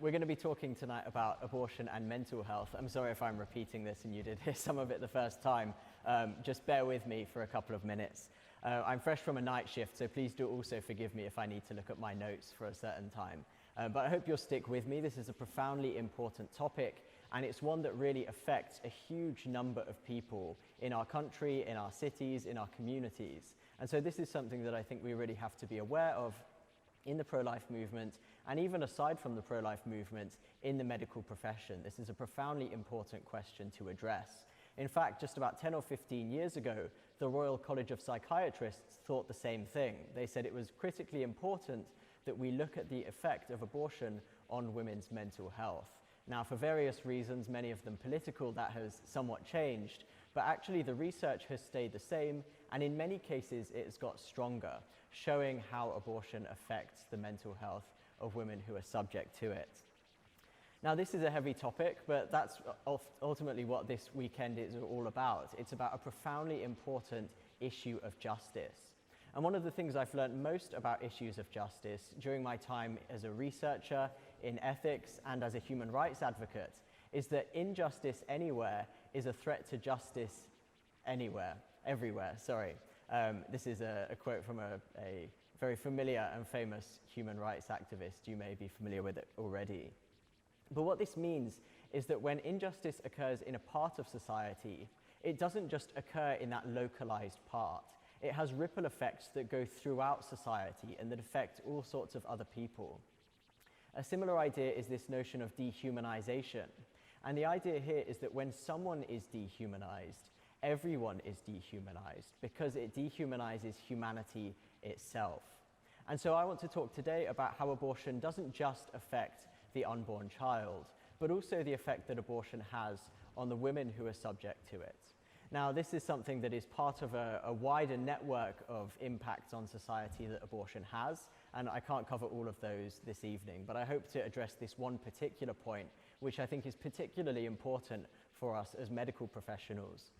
We're going to be talking tonight about abortion and mental health. I'm sorry if I'm repeating this and you did hear some of it the first time. Just bear with me for a couple of minutes. I'm fresh from a night shift, so please do also forgive me if I need to look at my notes for a certain time. But I hope you'll stick with me. This is a profoundly important topic, and it's one that really affects a huge number of people in our country, in our cities, in our communities. And so this is something that I think we really have to be aware of in the pro-life movement, and even aside from the pro-life movement, in the medical profession. This is a profoundly important question to address. In fact, just about 10 or 15 years ago, the Royal College of Psychiatrists thought the same thing. They said it was critically important that we look at the effect of abortion on women's mental health. Now, for various reasons, many of them political, that has somewhat changed, but actually the research has stayed the same, and in many cases it's got stronger, showing how abortion affects the mental health of women who are subject to it. Now, this is a heavy topic, but that's ultimately what this weekend is all about. It's about a profoundly important issue of justice. And one of the things I've learned most about issues of justice during my time as a researcher in ethics and as a human rights advocate is that injustice anywhere is a threat to justice everywhere, sorry. This is a quote from a very familiar and famous human rights activist. You may be familiar with it already. But what this means is that when injustice occurs in a part of society, it doesn't just occur in that localized part. It has ripple effects that go throughout society and that affect all sorts of other people. A similar idea is this notion of dehumanization. And the idea here is that when someone is dehumanized, everyone is dehumanized because it dehumanizes humanity itself. And so I want to talk today about how abortion doesn't just affect the unborn child, but also the effect that abortion has on the women who are subject to it. Now, this is something that is part of a wider network of impacts on society that abortion has, and I can't cover all of those this evening, but I hope to address this one particular point, which I think is particularly important for us as medical professionals,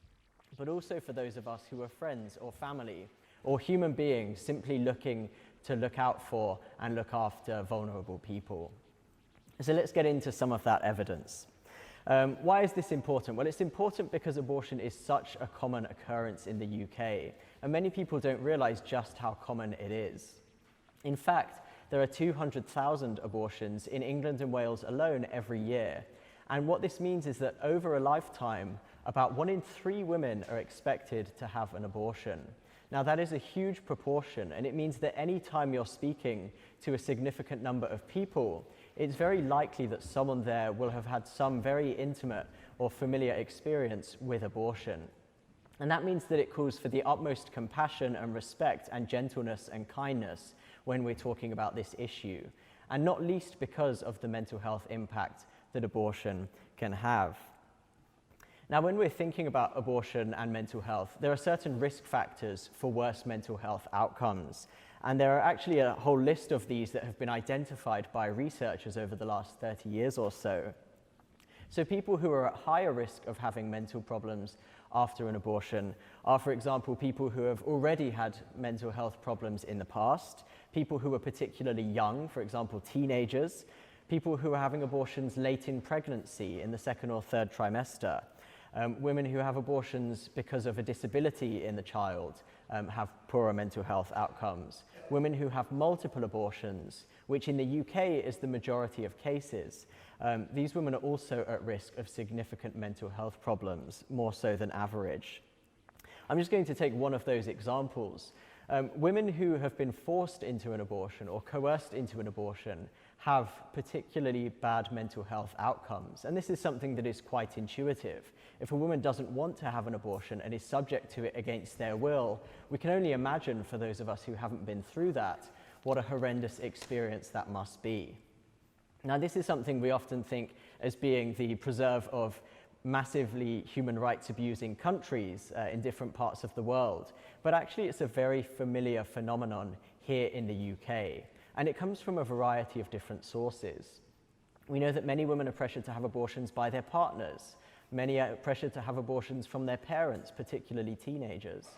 but also for those of us who are friends or family or human beings simply looking to look out for and look after vulnerable people. So let's get into some of that evidence. Why is this important? Well, it's important because abortion is such a common occurrence in the UK, and many people don't realize just how common it is. In fact, there are 200,000 abortions in England and Wales alone every year. And what this means is that over a lifetime, about 1 in 3 women are expected to have an abortion. Now, that is a huge proportion, and it means that any time you're speaking to a significant number of people, it's very likely that someone there will have had some very intimate or familiar experience with abortion. And that means that it calls for the utmost compassion and respect and gentleness and kindness when we're talking about this issue, and not least because of the mental health impact that abortion can have. Now, when we're thinking about abortion and mental health, there are certain risk factors for worse mental health outcomes. And there are actually a whole list of these that have been identified by researchers over the last 30 years or so. So people who are at higher risk of having mental problems after an abortion are, for example, people who have already had mental health problems in the past, people who are particularly young, for example, teenagers, people who are having abortions late in pregnancy in the 2nd or 3rd trimester, women who have abortions because of a disability in the child have poorer mental health outcomes. Women who have multiple abortions, which in the UK is the majority of cases, these women are also at risk of significant mental health problems, more so than average. I'm just going to take one of those examples. Women who have been forced into an abortion or coerced into an abortion have particularly bad mental health outcomes. And this is something that is quite intuitive. If a woman doesn't want to have an abortion and is subject to it against their will, we can only imagine, for those of us who haven't been through that, what a horrendous experience that must be. Now, this is something we often think as being the preserve of massively human rights abusing countries in different parts of the world. But actually, it's a very familiar phenomenon here in the UK. And it comes from a variety of different sources. We know that many women are pressured to have abortions by their partners. Many are pressured to have abortions from their parents, particularly teenagers.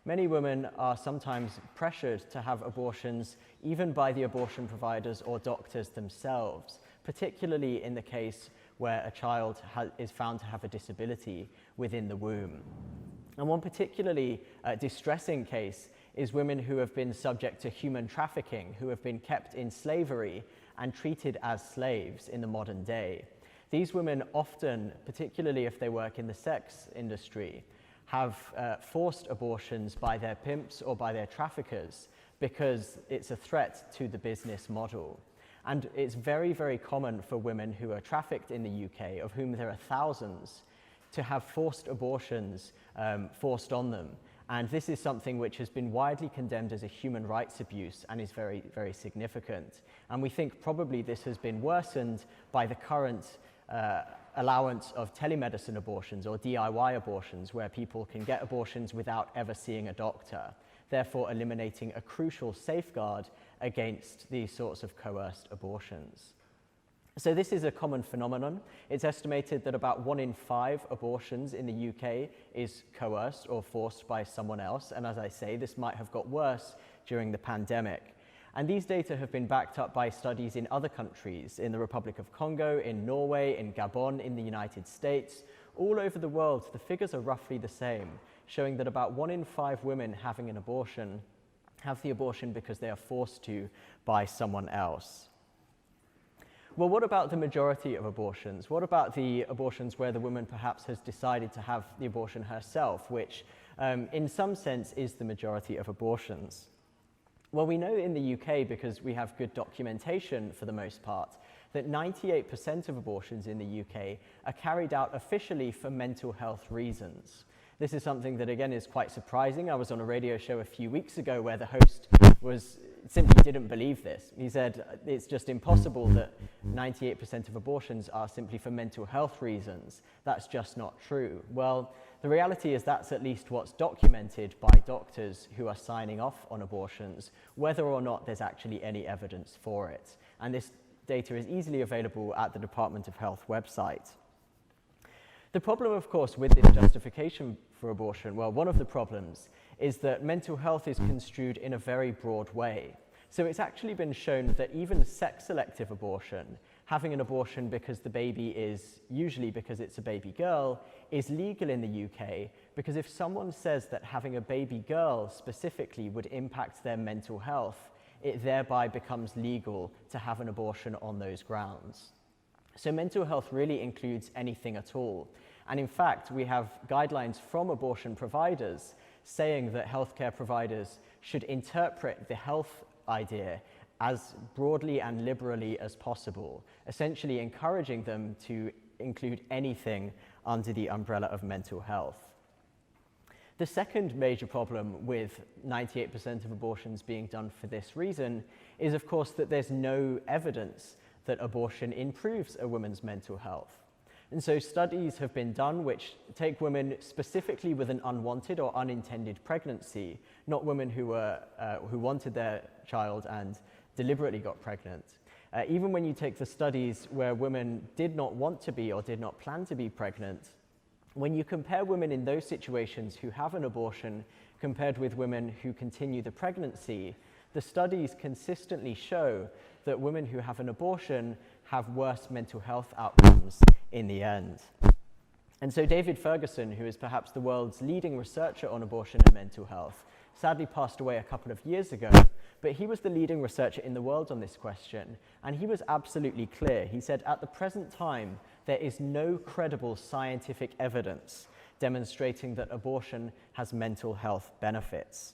Many women are sometimes pressured to have abortions even by the abortion providers or doctors themselves, particularly in the case where a child is found to have a disability within the womb. And one particularly distressing case is women who have been subject to human trafficking, who have been kept in slavery and treated as slaves in the modern day. These women often, particularly if they work in the sex industry, have forced abortions by their pimps or by their traffickers because it's a threat to the business model. And it's very, very common for women who are trafficked in the UK, of whom there are thousands, to have forced abortions forced on them. And this is something which has been widely condemned as a human rights abuse and is very, very significant. And we think probably this has been worsened by the current allowance of telemedicine abortions or DIY abortions, where people can get abortions without ever seeing a doctor, therefore eliminating a crucial safeguard against these sorts of coerced abortions. So this is a common phenomenon. It's estimated that about 1 in 5 abortions in the UK is coerced or forced by someone else. And as I say, this might have got worse during the pandemic. And these data have been backed up by studies in other countries, in the Republic of Congo, in Norway, in Gabon, in the United States. All over the world, the figures are roughly the same, showing that about 1 in 5 women having an abortion have the abortion because they are forced to by someone else. Well, what about the majority of abortions? What about the abortions where the woman perhaps has decided to have the abortion herself, which in some sense is the majority of abortions? Well, we know in the UK, because we have good documentation for the most part, that 98% of abortions in the UK are carried out officially for mental health reasons. This is something that, again, is quite surprising. I was on a radio show a few weeks ago where the host simply didn't believe this. He said it's just impossible that 98% of abortions are simply for mental health reasons. That's just not true. Well, the reality is that's at least what's documented by doctors who are signing off on abortions, whether or not there's actually any evidence for it. And this data is easily available at the Department of Health website. The problem, of course, with this justification for abortion, well, one of the problems is that mental health is construed in a very broad way. So it's actually been shown that even sex-selective abortion, having an abortion because the baby is, usually because it's a baby girl, is legal in the UK, because if someone says that having a baby girl specifically would impact their mental health, it thereby becomes legal to have an abortion on those grounds. So mental health really includes anything at all. And in fact, we have guidelines from abortion providers saying that healthcare providers should interpret the health idea as broadly and liberally as possible, essentially encouraging them to include anything under the umbrella of mental health. The second major problem with 98% of abortions being done for this reason is, of course, that there's no evidence that abortion improves a woman's mental health. And so studies have been done which take women specifically with an unwanted or unintended pregnancy, not women who wanted their child and deliberately got pregnant. Even when you take the studies where women did not want to be or did not plan to be pregnant, when you compare women in those situations who have an abortion compared with women who continue the pregnancy, the studies consistently show that women who have an abortion have worse mental health outcomes in the end. And so David Ferguson, who is perhaps the world's leading researcher on abortion and mental health, sadly passed away a couple of years ago, but he was the leading researcher in the world on this question, and he was absolutely clear. He said, at the present time, there is no credible scientific evidence demonstrating that abortion has mental health benefits.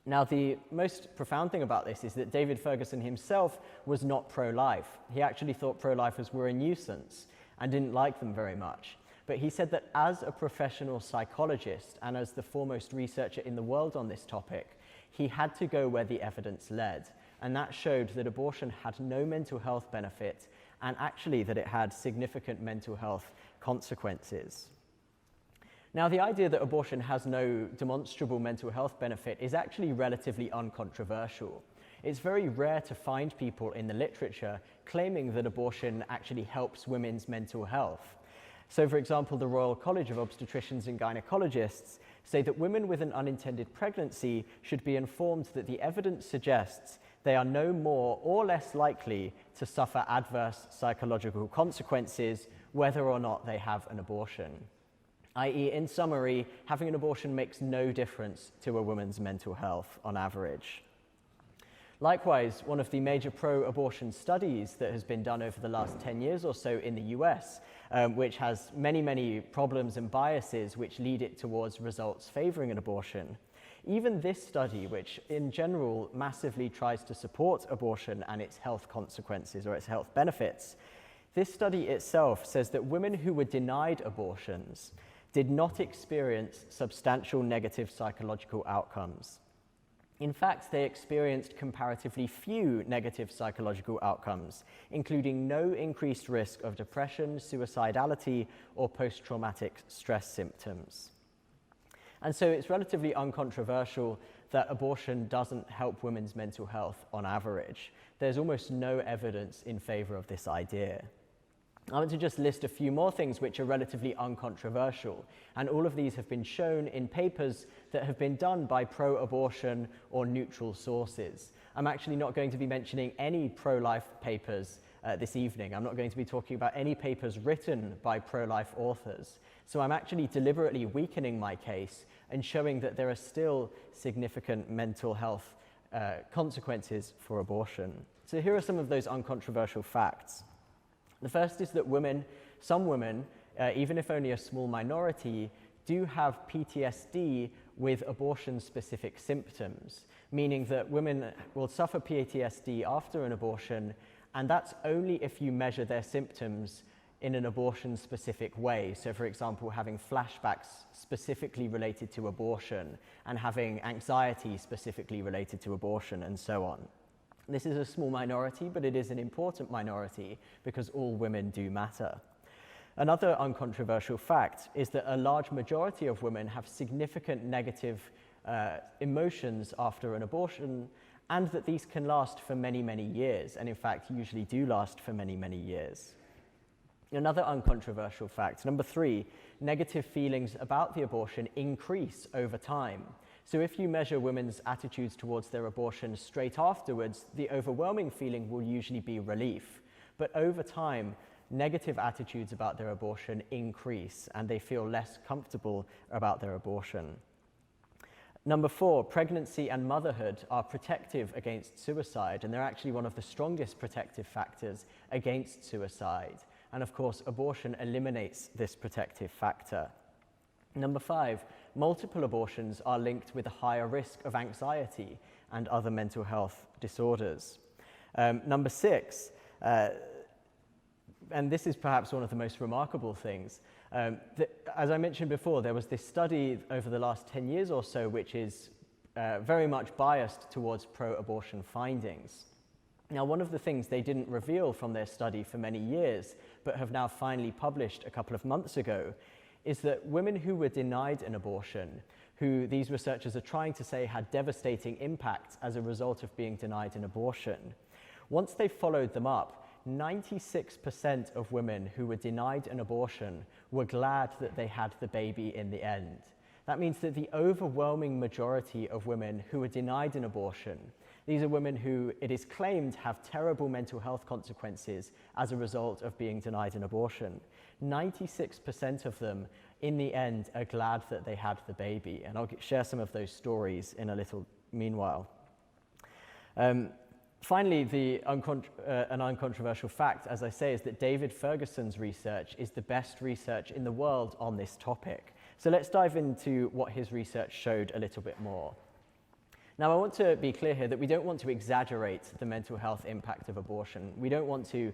Now, the most profound thing about this is that David Ferguson himself was not pro-life. He actually thought pro-lifers were a nuisance and didn't like them very much. But he said that as a professional psychologist and as the foremost researcher in the world on this topic, he had to go where the evidence led. And that showed that abortion had no mental health benefit and actually that it had significant mental health consequences. Now, the idea that abortion has no demonstrable mental health benefit is actually relatively uncontroversial. It's very rare to find people in the literature claiming that abortion actually helps women's mental health. So, for example, the Royal College of Obstetricians and Gynecologists say that women with an unintended pregnancy should be informed that the evidence suggests they are no more or less likely to suffer adverse psychological consequences whether or not they have an abortion. I.e., in summary, having an abortion makes no difference to a woman's mental health on average. Likewise, one of the major pro-abortion studies that has been done over the last 10 years or so in the US, which has many problems and biases which lead it towards results favoring an abortion. Even this study, which in general massively tries to support abortion and its health consequences or its health benefits, this study itself says that women who were denied abortions did not experience substantial negative psychological outcomes. In fact, they experienced comparatively few negative psychological outcomes, including no increased risk of depression, suicidality, or post-traumatic stress symptoms. And so it's relatively uncontroversial that abortion doesn't help women's mental health on average. There's almost no evidence in favor of this idea. I want to just list a few more things which are relatively uncontroversial, and all of these have been shown in papers that have been done by pro-abortion or neutral sources. I'm actually not going to be mentioning any pro-life papers this evening. I'm not going to be talking about any papers written by pro-life authors. So I'm actually deliberately weakening my case and showing that there are still significant mental health consequences for abortion. So here are some of those uncontroversial facts. The first is that some women, even if only a small minority, do have PTSD with abortion-specific symptoms, meaning that women will suffer PTSD after an abortion, and that's only if you measure their symptoms in an abortion-specific way. So, for example, having flashbacks specifically related to abortion and having anxiety specifically related to abortion and so on. This is a small minority, but it is an important minority because all women do matter. Another uncontroversial fact is that a large majority of women have significant negative emotions after an abortion, and that these can last for many years, and in fact usually do last for many years. Another uncontroversial fact, number 3, negative feelings about the abortion increase over time. So if you measure women's attitudes towards their abortion straight afterwards, the overwhelming feeling will usually be relief. But over time, negative attitudes about their abortion increase, and they feel less comfortable about their abortion. Number 4, pregnancy and motherhood are protective against suicide, and they're actually one of the strongest protective factors against suicide. And of course, abortion eliminates this protective factor. Number 5, multiple abortions are linked with a higher risk of anxiety and other mental health disorders. Number 6, and this is perhaps one of the most remarkable things, as I mentioned before, there was this study over the last 10 years or so which is very much biased towards pro-abortion findings. Now, one of the things they didn't reveal from their study for many years, but have now finally published a couple of months ago, is that women who were denied an abortion, who these researchers are trying to say had devastating impacts as a result of being denied an abortion, once they followed them up, 96% of women who were denied an abortion were glad that they had the baby in the end. That means that the overwhelming majority of women who were denied an abortion, these are women who it is claimed have terrible mental health consequences as a result of being denied an abortion. 96% of them, in the end, are glad that they had the baby. And I'll share some of those stories in a little meanwhile. Finally, an uncontroversial fact, as I say, is that David Ferguson's research is the best research in the world on this topic. So let's dive into what his research showed a little bit more. Now, I want to be clear here that we don't want to exaggerate the mental health impact of abortion. We don't want to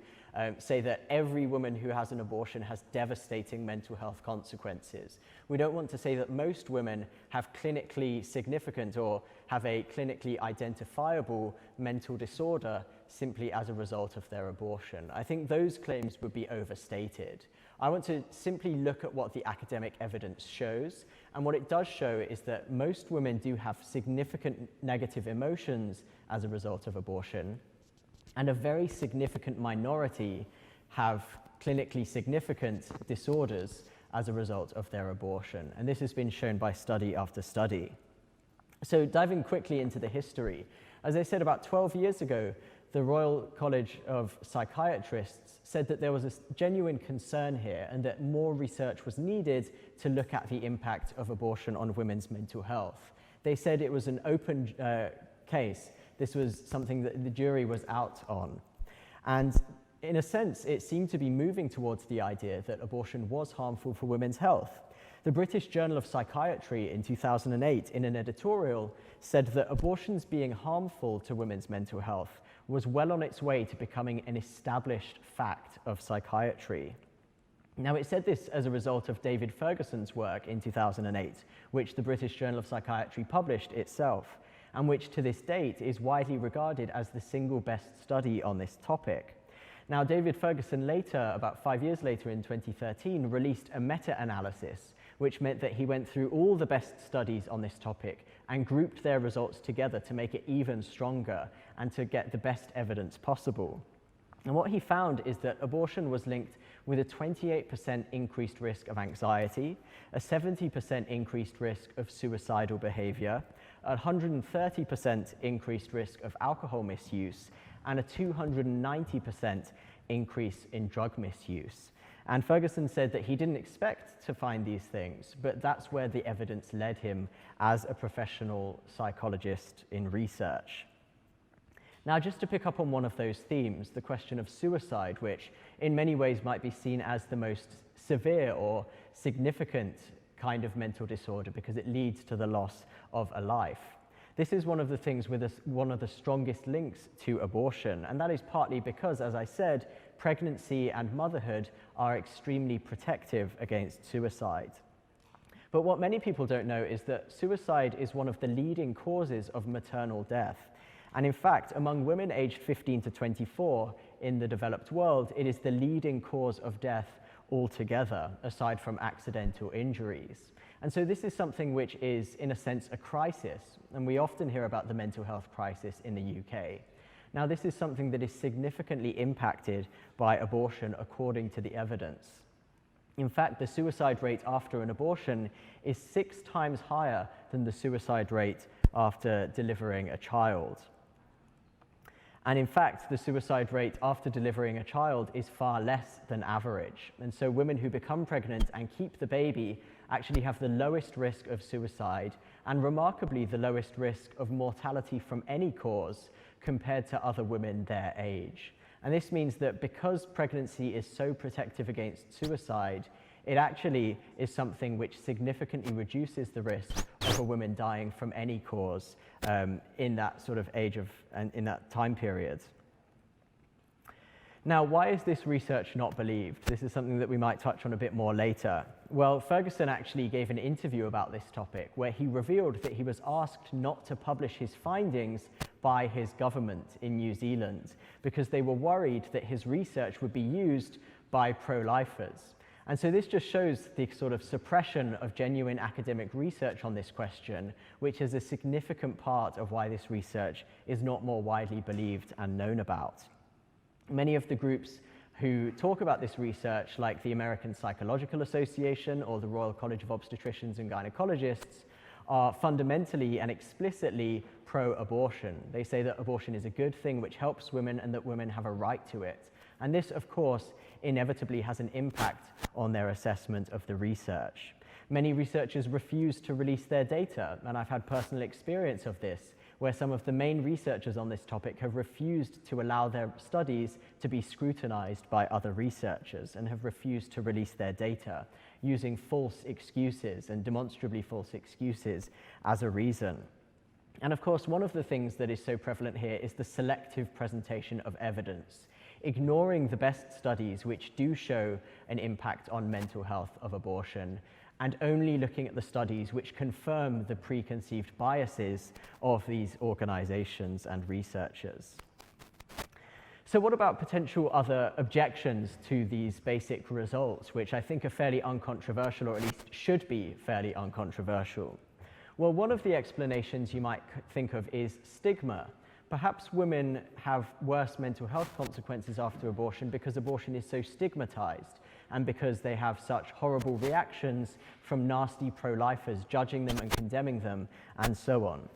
say that every woman who has an abortion has devastating mental health consequences. We don't want to say that most women have clinically significant or have a clinically identifiable mental disorder simply as a result of their abortion. I think those claims would be overstated. I want to simply look at what the academic evidence shows, and what it does show is that most women do have significant negative emotions as a result of abortion, and a very significant minority have clinically significant disorders as a result of their abortion. And this has been shown by study after study. So diving quickly into the history, As I said, about 12 years ago, the Royal College of Psychiatrists said that there was a genuine concern here and that more research was needed to look at the impact of abortion on women's mental health. They said it was an open case. This was something that the jury was out on. And in a sense, it seemed to be moving towards the idea that abortion was harmful for women's health. The British Journal of Psychiatry in 2008, in an editorial, said that abortions being harmful to women's mental health was well on its way to becoming an established fact of psychiatry. Now, it said this as a result of David Ferguson's work in 2008, which the British Journal of Psychiatry published itself, and which to this date is widely regarded as the single best study on this topic. Now, David Ferguson later, about 5 years later in 2013, released a meta-analysis, which meant that he went through all the best studies on this topic and grouped their results together to make it even stronger and to get the best evidence possible. And what he found is that abortion was linked with a 28% increased risk of anxiety, a 70% increased risk of suicidal behavior, a 130% increased risk of alcohol misuse, and a 290% increase in drug misuse. And Ferguson said that he didn't expect to find these things, but that's where the evidence led him as a professional psychologist in research. Now, just to pick up on one of those themes, the question of suicide, which in many ways might be seen as the most severe or significant kind of mental disorder because it leads to the loss of a life. This is one of the things with one of the strongest links to abortion, and that is partly because, as I said, pregnancy and motherhood are extremely protective against suicide. But what many people don't know is that suicide is one of the leading causes of maternal death. And in fact, among women aged 15 to 24 in the developed world, it is the leading cause of death altogether, aside from accidental injuries. And so this is something which is, in a sense, a crisis, and we often hear about the mental health crisis in the UK. Now, this is something that is significantly impacted by abortion, according to the evidence. In fact, the suicide rate after an abortion is 6 times higher than the suicide rate after delivering a child. And in fact, the suicide rate after delivering a child is far less than average. And so women who become pregnant and keep the baby actually have the lowest risk of suicide and remarkably the lowest risk of mortality from any cause compared to other women their age. And this means that because pregnancy is so protective against suicide, it actually is something which significantly reduces the risk of a woman dying from any cause in that sort of age of, and in that time period. Now, why is this research not believed? This is something that we might touch on a bit more later. Well, Ferguson actually gave an interview about this topic where he revealed that he was asked not to publish his findings by his government in New Zealand because they were worried that his research would be used by pro-lifers. And so this just shows the sort of suppression of genuine academic research on this question, which is a significant part of why this research is not more widely believed and known about. Many of the groups who talk about this research, like the American Psychological Association or the Royal College of Obstetricians and Gynecologists, are fundamentally and explicitly pro-abortion. They say that abortion is a good thing which helps women and that women have a right to it. And this, of course, inevitably has an impact on their assessment of the research. Many researchers refuse to release their data, and I've had personal experience of this, where some of the main researchers on this topic have refused to allow their studies to be scrutinized by other researchers and have refused to release their data, using false excuses and demonstrably false excuses as a reason. And of course, one of the things that is so prevalent here is the selective presentation of evidence, ignoring the best studies which do show an impact on mental health of abortion, and only looking at the studies which confirm the preconceived biases of these organizations and researchers. So what about potential other objections to these basic results, which I think are fairly uncontroversial, or at least should be fairly uncontroversial? Well, one of the explanations you might think of is stigma. Perhaps women have worse mental health consequences after abortion because abortion is so stigmatized and because they have such horrible reactions from nasty pro-lifers judging them and condemning them and so on.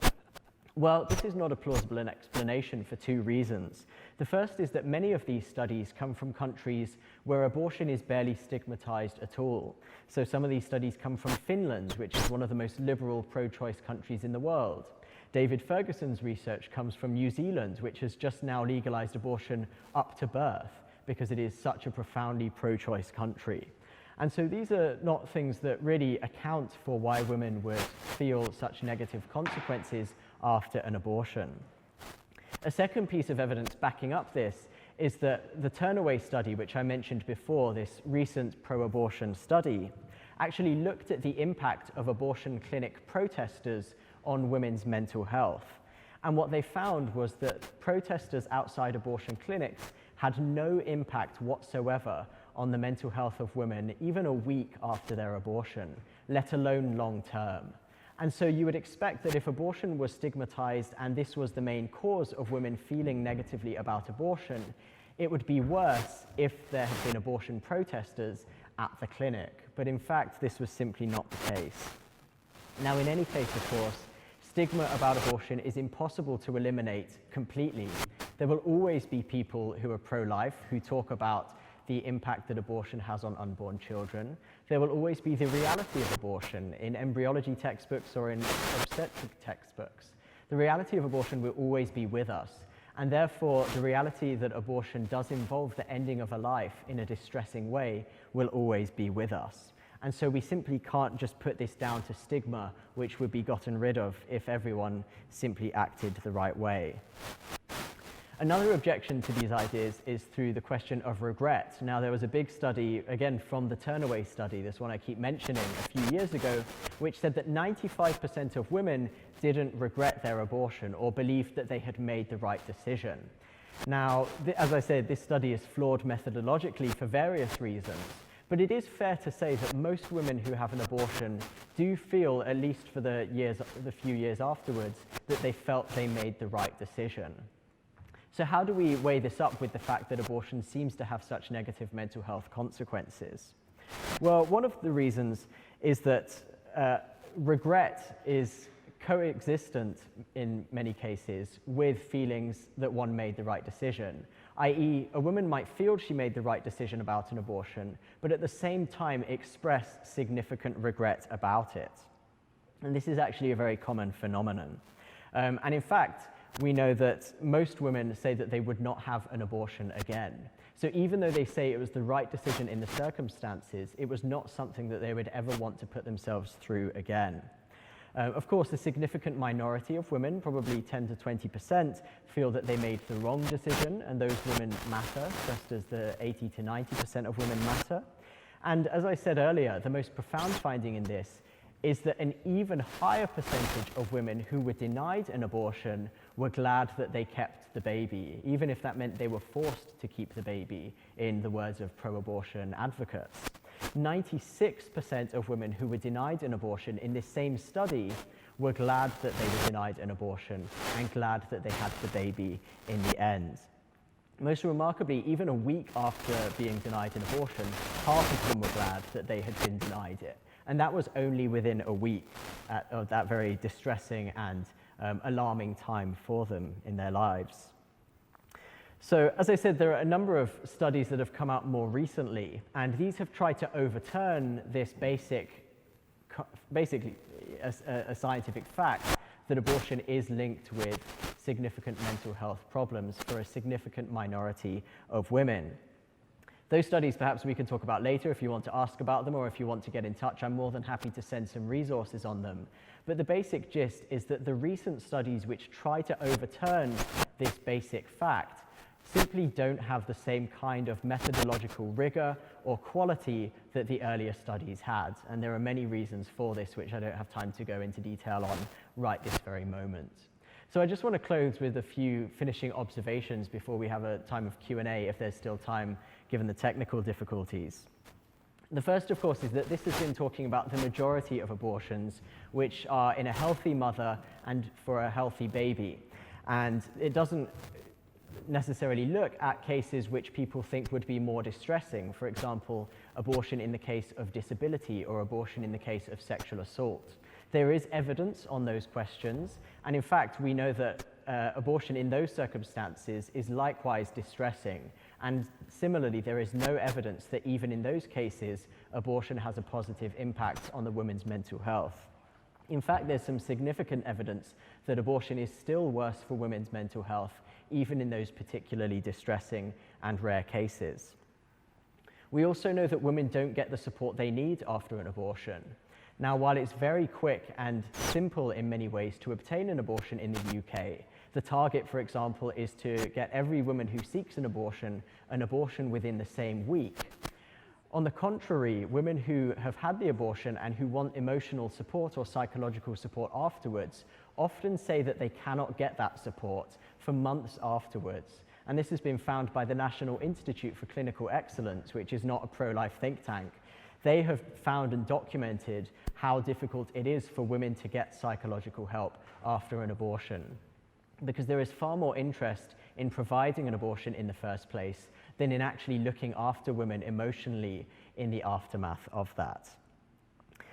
Well, this is not a plausible explanation for two reasons. The first is that many of these studies come from countries where abortion is barely stigmatized at all. So some of these studies come from Finland, which is one of the most liberal pro-choice countries in the world. David Ferguson's research comes from New Zealand, which has just now legalized abortion up to birth because it is such a profoundly pro-choice country. And so these are not things that really account for why women would feel such negative consequences after an abortion. A second piece of evidence backing up this is that the Turnaway study, which I mentioned before, this recent pro-abortion study, actually looked at the impact of abortion clinic protesters on women's mental health. And what they found was that protesters outside abortion clinics had no impact whatsoever on the mental health of women even a week after their abortion, let alone long term. And so you would expect that if abortion was stigmatized and this was the main cause of women feeling negatively about abortion, it would be worse if there had been abortion protesters at the clinic. But in fact, this was simply not the case. Now, in any case, of course, stigma about abortion is impossible to eliminate completely. There will always be people who are pro-life who talk about the impact that abortion has on unborn children. There will always be the reality of abortion in embryology textbooks or in obstetric textbooks. The reality of abortion will always be with us, and therefore the reality that abortion does involve the ending of a life in a distressing way will always be with us. And so we simply can't just put this down to stigma, which would be gotten rid of if everyone simply acted the right way. Another objection to these ideas is through the question of regret. Now, there was a big study, again from the Turnaway study, this one I keep mentioning, a few years ago, which said that 95% of women didn't regret their abortion or believed that they had made the right decision. Now, as I said, this study is flawed methodologically for various reasons, but it is fair to say that most women who have an abortion do feel, at least for the few years afterwards, that they felt they made the right decision. So how do we weigh this up with the fact that abortion seems to have such negative mental health consequences? Well, one of the reasons is that regret is coexistent in many cases with feelings that one made the right decision, i.e., a woman might feel she made the right decision about an abortion, but at the same time express significant regret about it. And this is actually a very common phenomenon. And in fact, we know that most women say that they would not have an abortion again. So even though they say it was the right decision in the circumstances, it was not something that they would ever want to put themselves through again. Of course, a significant minority of women, probably 10 to 20%, feel that they made the wrong decision, and those women matter, just as the 80 to 90% of women matter. And as I said earlier, the most profound finding in this is that an even higher percentage of women who were denied an abortion were glad that they kept the baby, even if that meant they were forced to keep the baby, in the words of pro-abortion advocates. 96% of women who were denied an abortion in this same study were glad that they were denied an abortion and glad that they had the baby in the end. Most remarkably, even a week after being denied an abortion, half of them were glad that they had been denied it. And that was only within a week of that very distressing and alarming time for them in their lives. So, as I said, there are a number of studies that have come out more recently, and these have tried to overturn this basically a scientific fact that abortion is linked with significant mental health problems for a significant minority of women. Those studies perhaps we can talk about later if you want to ask about them, or if you want to get in touch, I'm more than happy to send some resources on them. But the basic gist is that the recent studies which try to overturn this basic fact simply don't have the same kind of methodological rigor or quality that the earlier studies had. And there are many reasons for this, which I don't have time to go into detail on right this very moment. So I just want to close with a few finishing observations before we have a time of Q&A, if there's still time, given the technical difficulties. The first, of course, is that this has been talking about the majority of abortions, which are in a healthy mother and for a healthy baby. And it doesn't necessarily look at cases which people think would be more distressing. For example, abortion in the case of disability or abortion in the case of sexual assault. There is evidence on those questions, and in fact, we know that abortion in those circumstances is likewise distressing. And similarly, there is no evidence that even in those cases, abortion has a positive impact on the woman's mental health. In fact, there's some significant evidence that abortion is still worse for women's mental health, even in those particularly distressing and rare cases. We also know that women don't get the support they need after an abortion. Now, while it's very quick and simple in many ways to obtain an abortion in the UK, the target, for example, is to get every woman who seeks an abortion within the same week. On the contrary, women who have had the abortion and who want emotional support or psychological support afterwards often say that they cannot get that support for months afterwards. And this has been found by the National Institute for Clinical Excellence, which is not a pro-life think tank. They have found and documented how difficult it is for women to get psychological help after an abortion, because there is far more interest in providing an abortion in the first place than in actually looking after women emotionally in the aftermath of that.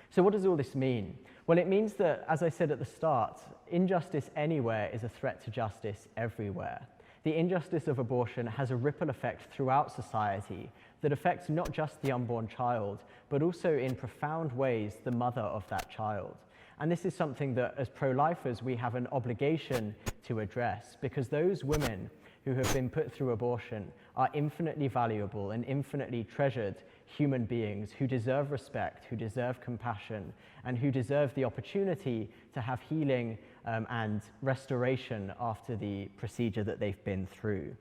So what does all this mean? Well, it means that, as I said at the start, injustice anywhere is a threat to justice everywhere. The injustice of abortion has a ripple effect throughout society that affects not just the unborn child, but also in profound ways the mother of that child. And this is something that, as pro-lifers, we have an obligation to address, because those women who have been put through abortion are infinitely valuable and infinitely treasured human beings who deserve respect, who deserve compassion, and who deserve the opportunity to have healing and restoration after the procedure that they've been through.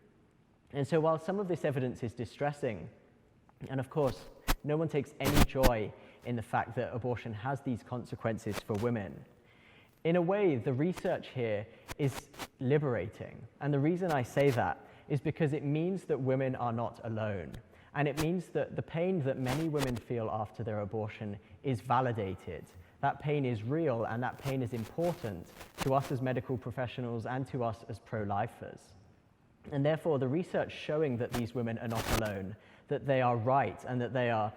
And so while some of this evidence is distressing, and of course, no one takes any joy in the fact that abortion has these consequences for women, in a way, the research here is liberating. And the reason I say that is because it means that women are not alone. And it means that the pain that many women feel after their abortion is validated. That pain is real, and that pain is important to us as medical professionals and to us as pro-lifers. And therefore, the research showing that these women are not alone, that they are right and that they are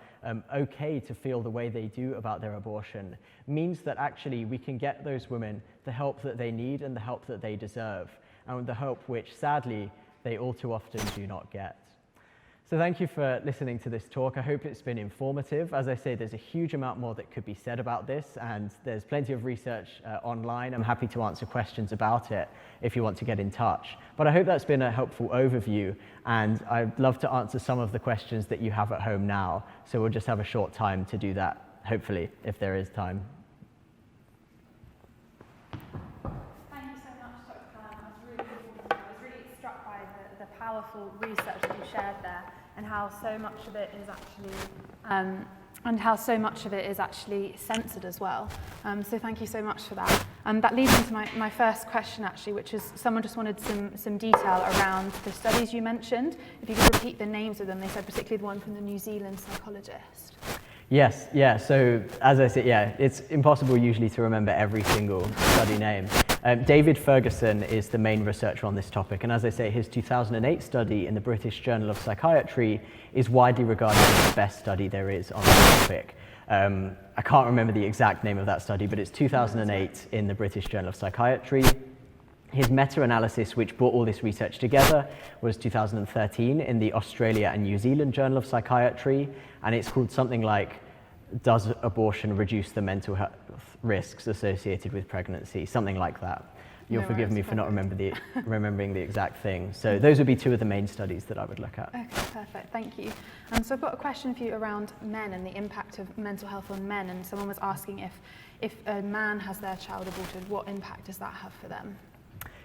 okay to feel the way they do about their abortion, means that actually we can get those women the help that they need and the help that they deserve, and the help which, sadly, they all too often do not get. So thank you for listening to this talk. I hope it's been informative. As I say, there's a huge amount more that could be said about this, and there's plenty of research online. I'm happy to answer questions about it if you want to get in touch. But I hope that's been a helpful overview, and I'd love to answer some of the questions that you have at home now. So we'll just have a short time to do that, hopefully, if there is time. Thank you so much, Dr. Calum. I was really struck by the powerful research that you shared there, and how so much of it is actually censored as well. So thank you so much for that. That leads into my first question, actually, which is someone just wanted some detail around the studies you mentioned. If you could repeat the names of them. They said particularly the one from the New Zealand psychologist. Yes, yeah, so as I said, yeah, it's impossible usually to remember every single study name. David Ferguson is the main researcher on this topic, and as I say, his 2008 study in the British Journal of Psychiatry is widely regarded as the best study there is on this topic. I can't remember the exact name of that study, but it's 2008 in the British Journal of Psychiatry. His meta-analysis, which brought all this research together, was 2013 in the Australia and New Zealand Journal of Psychiatry, and it's called something like, "Does abortion reduce the mental health risks associated with pregnancy?" Something like that. You'll forgive me for not remembering the exact thing. So those would be two of the main studies that I would look at. Okay, perfect, thank you. So I've got a question for you around men and the impact of mental health on men, and someone was asking if a man has their child aborted, what impact does that have for them?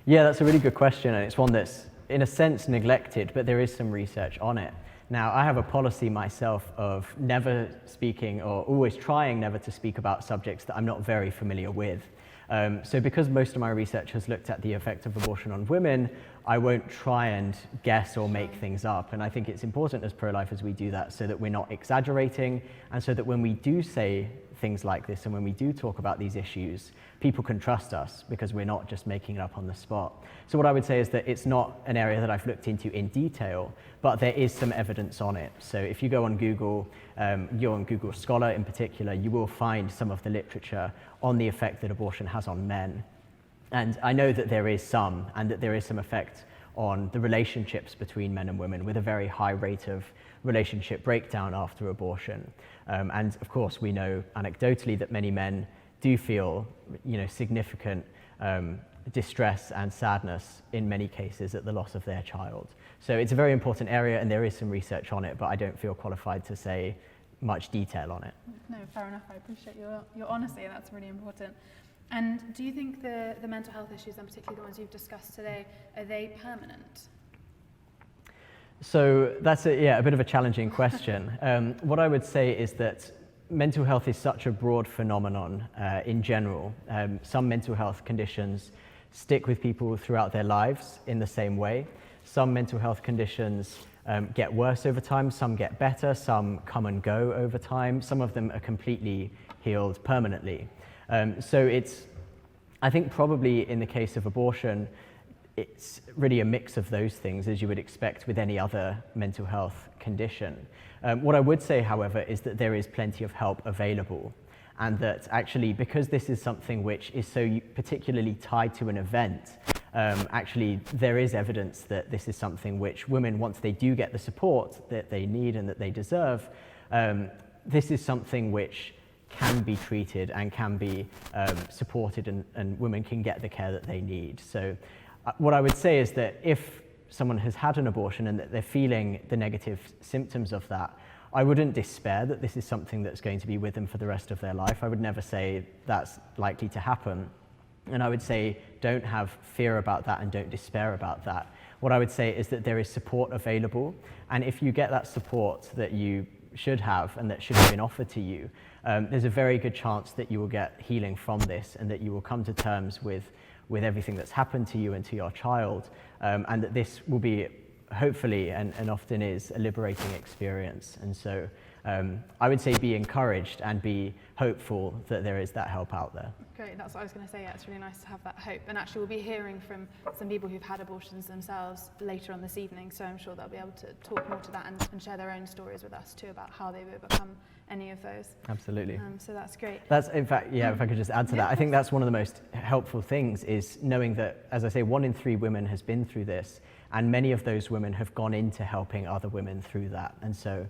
Yeah, that's a really good question, and it's one that's, in a sense, neglected, but there is some research on it. Now, I have a policy myself of never speaking, or always trying never to speak about subjects that I'm not very familiar with. So because most of my research has looked at the effect of abortion on women, I won't try and guess or make things up. And I think it's important as pro-lifers we do that so that we're not exaggerating, and so that when we do say things like this and when we do talk about these issues, people can trust us because we're not just making it up on the spot. So what I would say is that it's not an area that I've looked into in detail, but there is some evidence on it. So if you go on Google, you're on Google Scholar in particular, you will find some of the literature on the effect that abortion has on men. And I know that there is some, and that there is some effect on the relationships between men and women, with a very high rate of relationship breakdown after abortion. And of course, we know anecdotally that many men do feel, significant distress and sadness in many cases at the loss of their child. So it's a very important area, and there is some research on it, but I don't feel qualified to say much detail on it. No, fair enough. I appreciate your honesty. That's really important. And do you think the mental health issues, and particularly the ones you've discussed today, are they permanent? So that's a bit of a challenging question. What I would say is that mental health is such a broad phenomenon in general. Some mental health conditions stick with people throughout their lives in the same way. Some mental health conditions get worse over time, some get better, some come and go over time, some of them are completely healed permanently. So I think probably in the case of abortion, it's really a mix of those things, as you would expect with any other mental health condition. What I would say, however, is that there is plenty of help available, and that actually, because this is something which is so particularly tied to an event, actually there is evidence that this is something which women, once they do get the support that they need and that they deserve, this is something which can be treated and can be supported, and women can get the care that they need. So what I would say is that if someone has had an abortion and that they're feeling the negative symptoms of that, I wouldn't despair that this is something that's going to be with them for the rest of their life. I would never say that's likely to happen. And I would say don't have fear about that and don't despair about that. What I would say is that there is support available, and if you get that support that you should have and that should have been offered to you, there's a very good chance that you will get healing from this, and that you will come to terms with everything that's happened to you and to your child, and that this will be, hopefully, and often is, a liberating experience. And so I would say be encouraged and be hopeful that there is that help out there. Great, that's what I was going to say. Yeah, it's really nice to have that hope. And actually we'll be hearing from some people who've had abortions themselves later on this evening, so I'm sure they'll be able to talk more to that and share their own stories with us too about how they've overcome any of those. Absolutely. So that's great. That's, in fact, if I could just add to that, I think that's one of the most helpful things, is knowing that, as I say, 1 in 3 women has been through this, and many of those women have gone into helping other women through that. And so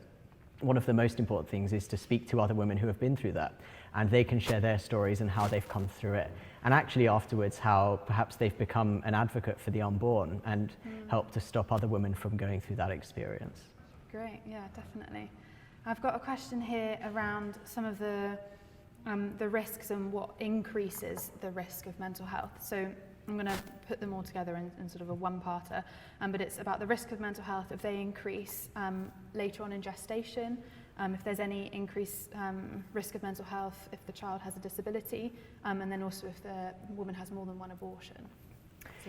one of the most important things is to speak to other women who have been through that, and they can share their stories and how they've come through it, and actually afterwards how perhaps they've become an advocate for the unborn and help to stop other women from going through that experience. Great, yeah, definitely. I've got a question here around some of the risks and what increases the risk of mental health. So I'm going to put them all together in sort of a one-parter, but it's about the risk of mental health if they increase later on in gestation, if there's any increased risk of mental health if the child has a disability, and then also if the woman has more than one abortion.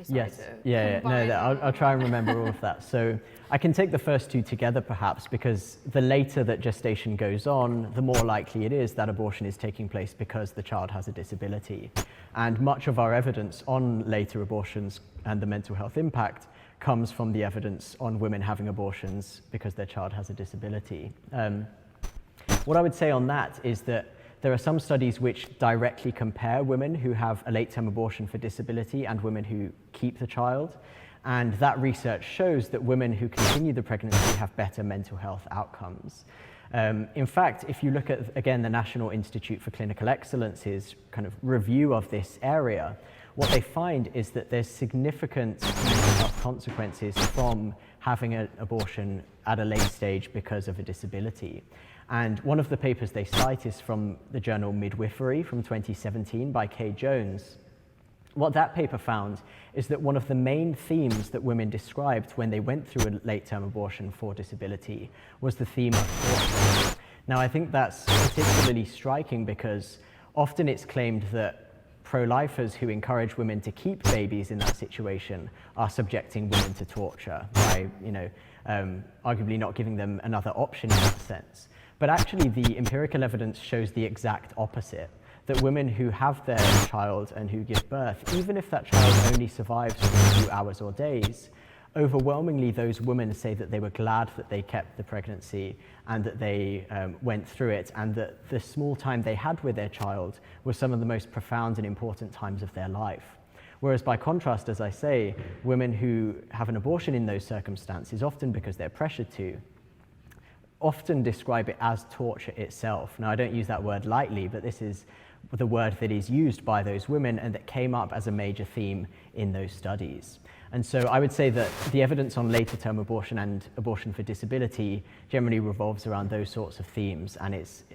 So yes, I'll try and remember all of that. So I can take the first two together perhaps, because the later that gestation goes on, the more likely it is that abortion is taking place because the child has a disability. And much of our evidence on later abortions and the mental health impact comes from the evidence on women having abortions because their child has a disability. What I would say on that is that there are some studies which directly compare women who have a late-term abortion for disability and women who keep the child. And that research shows that women who continue the pregnancy have better mental health outcomes. In fact, if you look at, again, the National Institute for Clinical Excellence's kind of review of this area, what they find is that there's significant mental health consequences from having an abortion at a late stage because of a disability. And one of the papers they cite is from the journal Midwifery from 2017 by Kay Jones. What that paper found is that one of the main themes that women described when they went through a late-term abortion for disability was the theme of torture. Now, I think that's particularly striking because often it's claimed that pro-lifers who encourage women to keep babies in that situation are subjecting women to torture by, arguably not giving them another option in that sense. But actually, the empirical evidence shows the exact opposite, that women who have their child and who give birth, even if that child only survives for a few hours or days, overwhelmingly those women say that they were glad that they kept the pregnancy and that they went through it, and that the small time they had with their child was some of the most profound and important times of their life. Whereas by contrast, as I say, women who have an abortion in those circumstances, often because they're pressured to, often describe it as torture itself. Now, I don't use that word lightly, but this is the word that is used by those women and that came up as a major theme in those studies. And so I would say that the evidence on later term abortion and abortion for disability generally revolves around those sorts of themes, and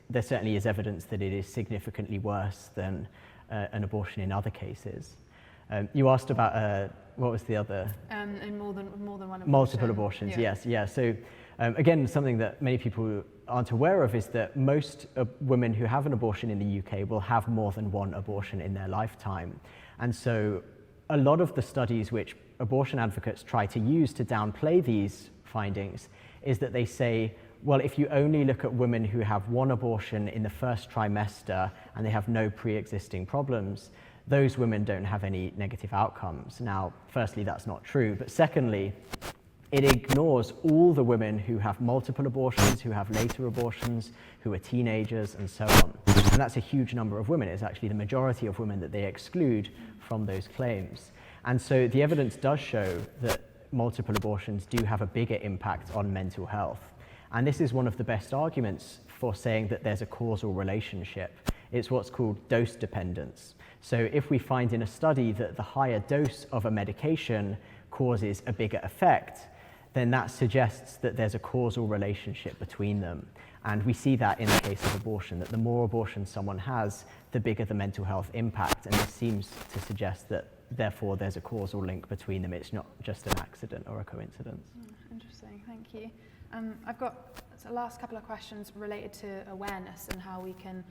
there certainly is evidence that it is significantly worse than an abortion in other cases. You asked about, what was the other? In more than one abortion. Multiple abortions, yes. Yeah. So again, something that many people aren't aware of is that most women who have an abortion in the UK will have more than one abortion in their lifetime. And so a lot of the studies which abortion advocates try to use to downplay these findings is that they say, well, if you only look at women who have one abortion in the first trimester and they have no pre-existing problems, those women don't have any negative outcomes. Now, firstly, that's not true, but secondly, it ignores all the women who have multiple abortions, who have later abortions, who are teenagers, and so on. And that's a huge number of women. It's actually the majority of women that they exclude from those claims. And so the evidence does show that multiple abortions do have a bigger impact on mental health. And this is one of the best arguments for saying that there's a causal relationship. It's what's called dose dependence. So if we find in a study that the higher dose of a medication causes a bigger effect, then that suggests that there's a causal relationship between them. And we see that in the case of abortion, that the more abortions someone has, the bigger the mental health impact. And this seems to suggest that, therefore, there's a causal link between them. It's not just an accident or a coincidence. Interesting, thank you. I've got the last couple of questions related to awareness and how we can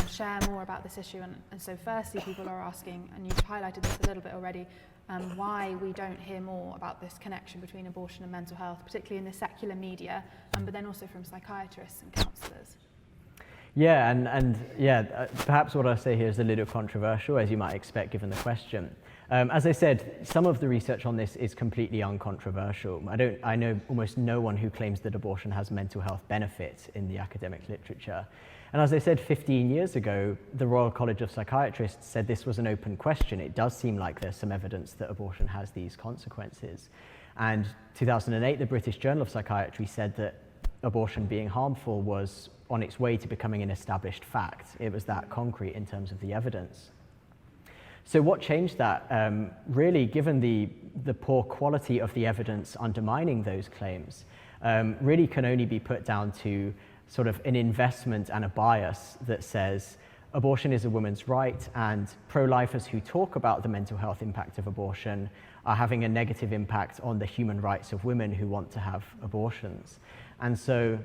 share more about this issue. And so firstly, people are asking, and you've highlighted this a little bit already, why we don't hear more about this connection between abortion and mental health, particularly in the secular media, but then also from psychiatrists and counsellors. Yeah, and perhaps what I say here is a little controversial, as you might expect given the question. As I said, some of the research on this is completely uncontroversial. I know almost no one who claims that abortion has mental health benefits in the academic literature. And as I said 15 years ago, the Royal College of Psychiatrists said this was an open question. It does seem like there's some evidence that abortion has these consequences. And 2008, the British Journal of Psychiatry said that abortion being harmful was on its way to becoming an established fact. It was that concrete in terms of the evidence. So what changed that? Really, given the poor quality of the evidence undermining those claims, really can only be put down to sort of an investment and a bias that says abortion is a woman's right, and pro-lifers who talk about the mental health impact of abortion are having a negative impact on the human rights of women who want to have abortions. And so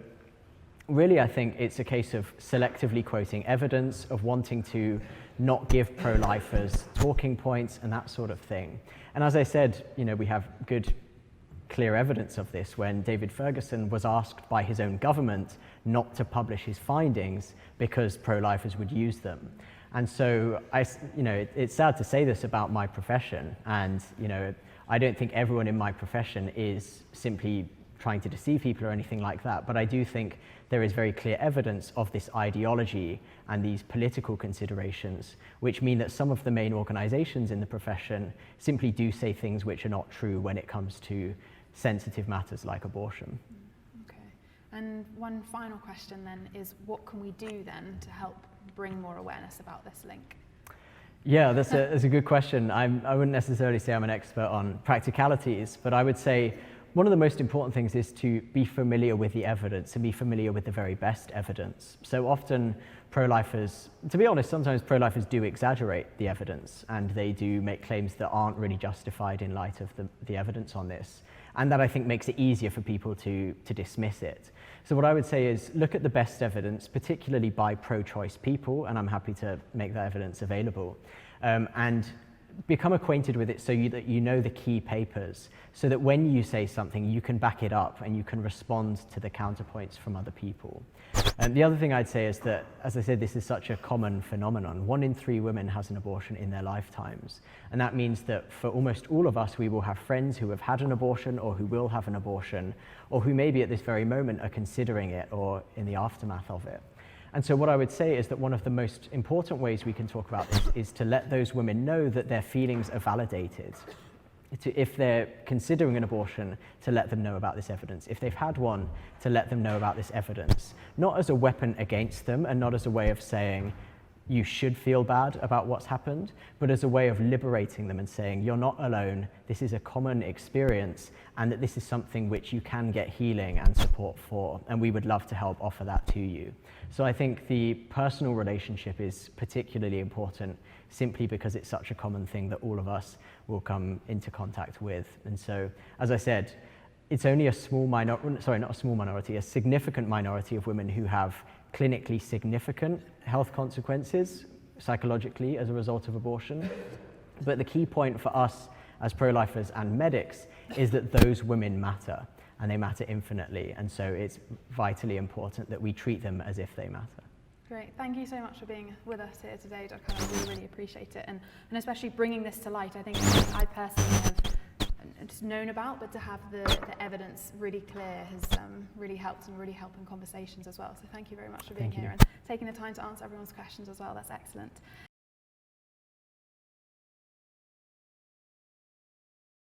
really, I think it's a case of selectively quoting evidence, of wanting to not give pro-lifers talking points and that sort of thing. And as I said, we have good, clear evidence of this when David Ferguson was asked by his own government not to publish his findings because pro-lifers would use them. And so, it's sad to say this about my profession, and I don't think everyone in my profession is simply trying to deceive people or anything like that, but I do think there is very clear evidence of this ideology and these political considerations, which mean that some of the main organizations in the profession simply do say things which are not true when it comes to sensitive matters like abortion. Okay, and one final question then is, what can we do then to help bring more awareness about this link? Yeah, that's a good question. I wouldn't necessarily say I'm an expert on practicalities, but I would say one of the most important things is to be familiar with the evidence and be familiar with the very best evidence. So often pro-lifers, to be honest, sometimes pro-lifers do exaggerate the evidence, and they do make claims that aren't really justified in light of the evidence on this. And that, I think, makes it easier for people to dismiss it. So what I would say is look at the best evidence, particularly by pro-choice people, and I'm happy to make that evidence available, and become acquainted with it so that you know the key papers, so that when you say something, you can back it up and you can respond to the counterpoints from other people. And the other thing I'd say is that, as I said, this is such a common phenomenon. 1 in 3 women has an abortion in their lifetimes. And that means that for almost all of us, we will have friends who have had an abortion or who will have an abortion, or who maybe at this very moment are considering it or in the aftermath of it. And so what I would say is that one of the most important ways we can talk about this is to let those women know that their feelings are validated. If they're considering an abortion, to let them know about this evidence. If they've had one, to let them know about this evidence. Not as a weapon against them and not as a way of saying, you should feel bad about what's happened, but as a way of liberating them and saying, you're not alone, this is a common experience, and that this is something which you can get healing and support for, and we would love to help offer that to you. So I think the personal relationship is particularly important, simply because it's such a common thing that all of us will come into contact with. And so, as I said, it's only a significant minority of women who have clinically significant health consequences psychologically as a result of abortion. But the key point for us as pro-lifers and medics is that those women matter, and they matter infinitely. And so it's vitally important that we treat them as if they matter. Great. Thank you so much for being with us here today, Dr. Calum. I really, really appreciate it. And especially bringing this to light. I think I personally have just known about, but to have the evidence really clear has really helped and really helped in conversations as well. So thank you very much for being here and taking the time to answer everyone's questions as well. That's excellent.